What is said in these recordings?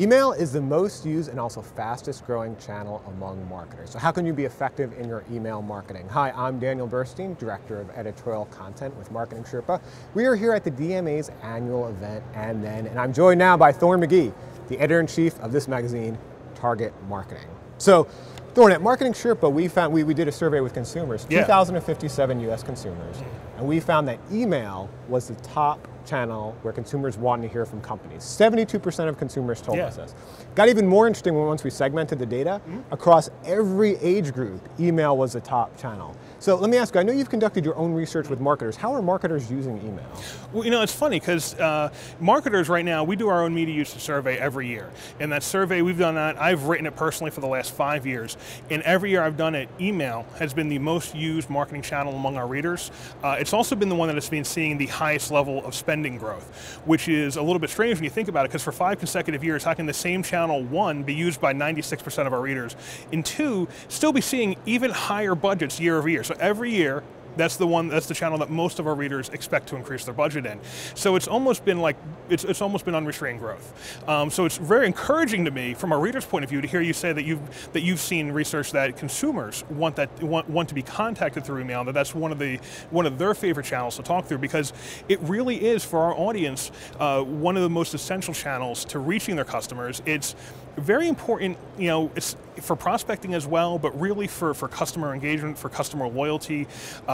Email is the most used and also fastest growing channel among marketers. So how can you be effective in your email marketing? Hi, I'm Daniel Burstein, Director of Editorial Content with Marketing Sherpa. We are here at the DMA's annual event, and I'm joined now by Thorne McGee, the Editor-in-Chief of this magazine, Target Marketing. So, Thorne, at Marketing Sherpa, we did a survey with consumers, 2,057 US consumers, and we found that email was the top channel where consumers wanted to hear from companies. 72% of consumers told us this. Got even more interesting once we segmented the data. Across every age group, email was the top channel. So let me ask you, I know you've conducted your own research with marketers. How are marketers using email? Well, you know, it's funny because marketers right now, we do our own media usage survey every year. And that survey, we've done that, I've written it personally for the last 5 years. And every year I've done it, email has been the most used marketing channel among our readers. It's also been the one that has been seeing the highest level of spending growth, which is a little bit strange when you think about it, because for 5 consecutive years, how can the same channel, one, be used by 96% of our readers, and two, still be seeing even higher budgets year over year? So every year, that's the channel that most of our readers expect to increase their budget in. So it's almost been like, it's almost been unrestrained growth. So it's very encouraging to me, from a reader's point of view, to hear you say that you've seen research that consumers want to be contacted through email, that's one of their favorite channels to talk through, because it really is, for our audience, one of the most essential channels to reaching their customers. It's very important, you know, it's for prospecting as well, but really for customer engagement, for customer loyalty,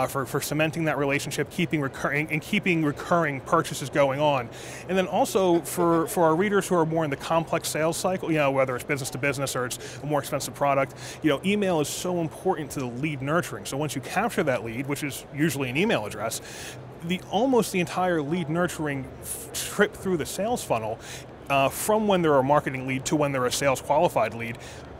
for cementing that relationship, keeping recurring purchases going on. And then also for our readers who are more in the complex sales cycle, you know, whether it's business to business or it's a more expensive product, you know, email is so important to the lead nurturing. So once you capture that lead, which is usually an email address, almost the entire lead nurturing trip through the sales funnel, from when they're a marketing lead to when they're a sales qualified lead,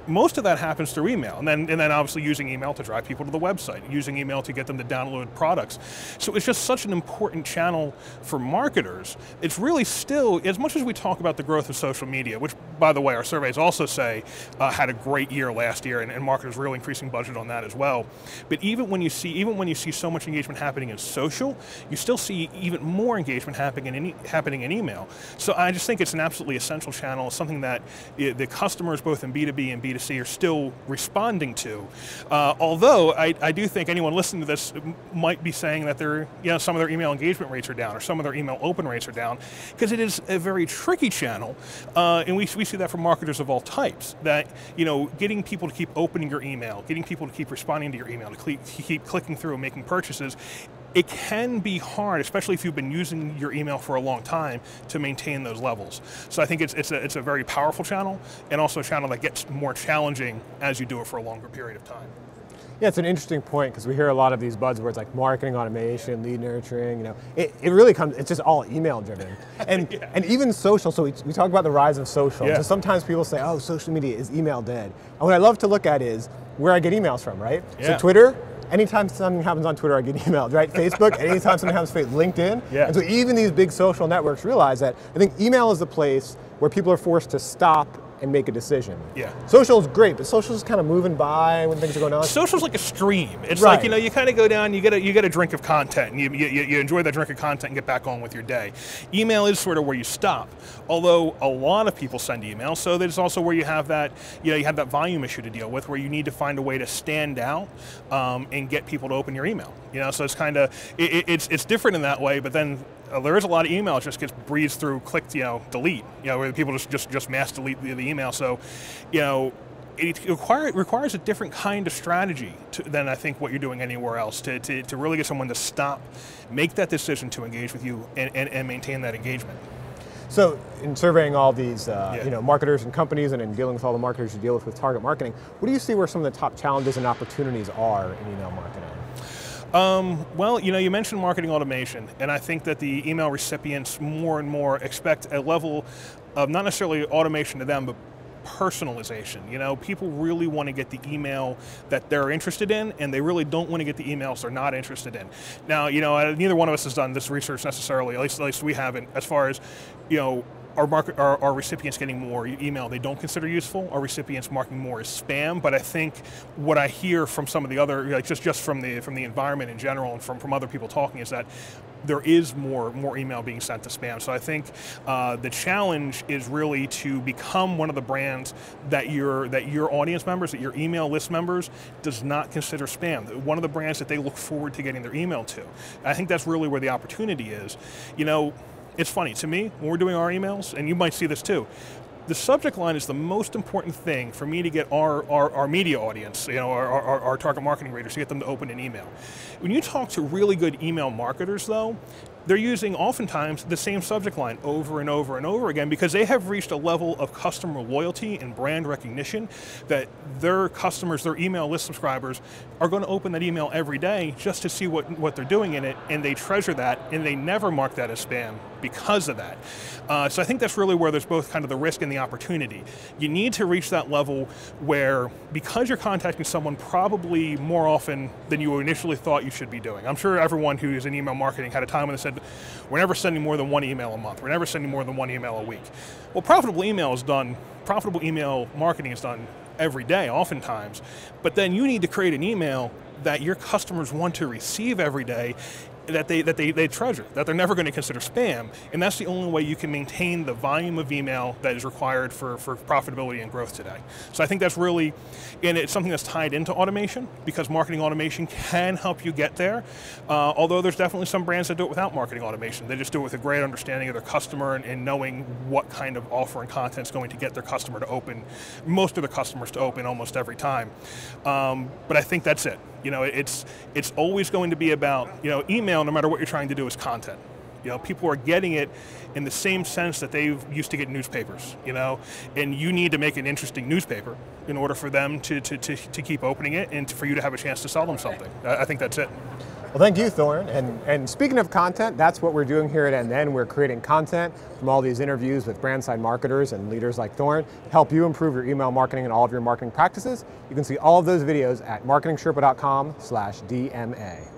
most of that happens through email, and then obviously using email to drive people to the website, using email to get them to download products. So it's just such an important channel for marketers. It's really still, as much as we talk about the growth of social media, which, by the way, our surveys also say had a great year last year, and marketers really increasing budget on that as well. But even when you see so much engagement happening in social, you still see even more engagement happening in email. So I just think it's an absolutely essential channel, something that the customers, both in B2B and B2C, are still responding to. Although I do think anyone listening to this might be saying that some of their email engagement rates are down, or some of their email open rates are down, because it is a very tricky channel, and we see that from marketers of all types. That, you know, getting people to keep opening your email, getting people to keep responding to your email, to keep clicking through and making purchases, it can be hard, especially if you've been using your email for a long time, to maintain those levels. So I think it's a very powerful channel, and also a channel that gets more challenging as you do it for a longer period of time. Yeah, it's an interesting point, because we hear a lot of these buzzwords like marketing automation, lead nurturing. You know, it really it's just all email driven, and and even social. So we talk about the rise of social. So sometimes people say, oh, social media, is email dead? And what I love to look at is where I get emails from, right? So Twitter. Anytime something happens on Twitter, I get emailed, right? Facebook, anytime something happens on LinkedIn. And so even these big social networks realize that I think email is the place where people are forced to stop and make a decision. Social is great, but social is kind of moving by when things are going on. Social's like a stream. It's like, you know, you kind of go down, you get a drink of content, and you enjoy that drink of content and get back on with your day. Email is sort of where you stop, although a lot of people send email, so there's also where you have that, you know, you have that volume issue to deal with, where you need to find a way to stand out and get people to open your email. You know, so it's kind of, it's different in that way, but then there is a lot of email that just gets breezed through, clicked, you know, delete, you know, where people just mass delete the email. So, you know, it requires a different kind of strategy than I think what you're doing anywhere else to really get someone to stop, make that decision to engage with you and maintain that engagement. So in surveying all these you know, marketers and companies, and in dealing with all the marketers you deal with Target Marketing, what do you see where some of the top challenges and opportunities are in email marketing? Well, you know, you mentioned marketing automation, and I think that the email recipients more and more expect a level of not necessarily automation to them, but personalization. You know, people really want to get the email that they're interested in, and they really don't want to get the emails they're not interested in. Now, you know, neither one of us has done this research necessarily, at least we haven't, as far as, you know, are recipients getting more email they don't consider useful? Are recipients marking more as spam? But I think what I hear from some of the other, like just from the environment in general and from other people talking, is that there is more email being sent to spam. So I think the challenge is really to become one of the brands that your audience members, that your email list members, does not consider spam. One of the brands that they look forward to getting their email to. I think that's really where the opportunity is. You know, it's funny, to me, when we're doing our emails, and you might see this too, the subject line is the most important thing for me to get our media audience, you know, our target marketing readers, to get them to open an email. When you talk to really good email marketers though, they're using oftentimes the same subject line over and over and over again because they have reached a level of customer loyalty and brand recognition that their customers, their email list subscribers, are going to open that email every day just to see what they're doing in it, and they treasure that, and they never mark that as spam because of that. So I think that's really where there's both kind of the risk and the opportunity. You need to reach that level where, because you're contacting someone probably more often than you initially thought you should be doing. I'm sure everyone who is in email marketing had a time when they said, we're never sending more than one email a month, we're never sending more than one email a week. Well, profitable email marketing is done every day, oftentimes, but then you need to create an email that your customers want to receive every day, that they treasure, that they're never going to consider spam, and that's the only way you can maintain the volume of email that is required for profitability and growth today. So I think that's really, and it's something that's tied into automation, because marketing automation can help you get there, although there's definitely some brands that do it without marketing automation. They just do it with a great understanding of their customer and knowing what kind of offer and content is going to get their customer to open, most of the customers to open almost every time. But I think that's it. You know, it's always going to be about, you know, email, no matter what you're trying to do, is content. You know, people are getting it in the same sense that they used to get newspapers, you know, and you need to make an interesting newspaper in order for them to keep opening it and for you to have a chance to sell them something. I think that's it. Well, thank you, Thorne. And speaking of content, that's what we're doing here at NN. We're creating content from all these interviews with brand side marketers and leaders like Thorne to help you improve your email marketing and all of your marketing practices. You can see all of those videos at marketingsherpa.com/DMA.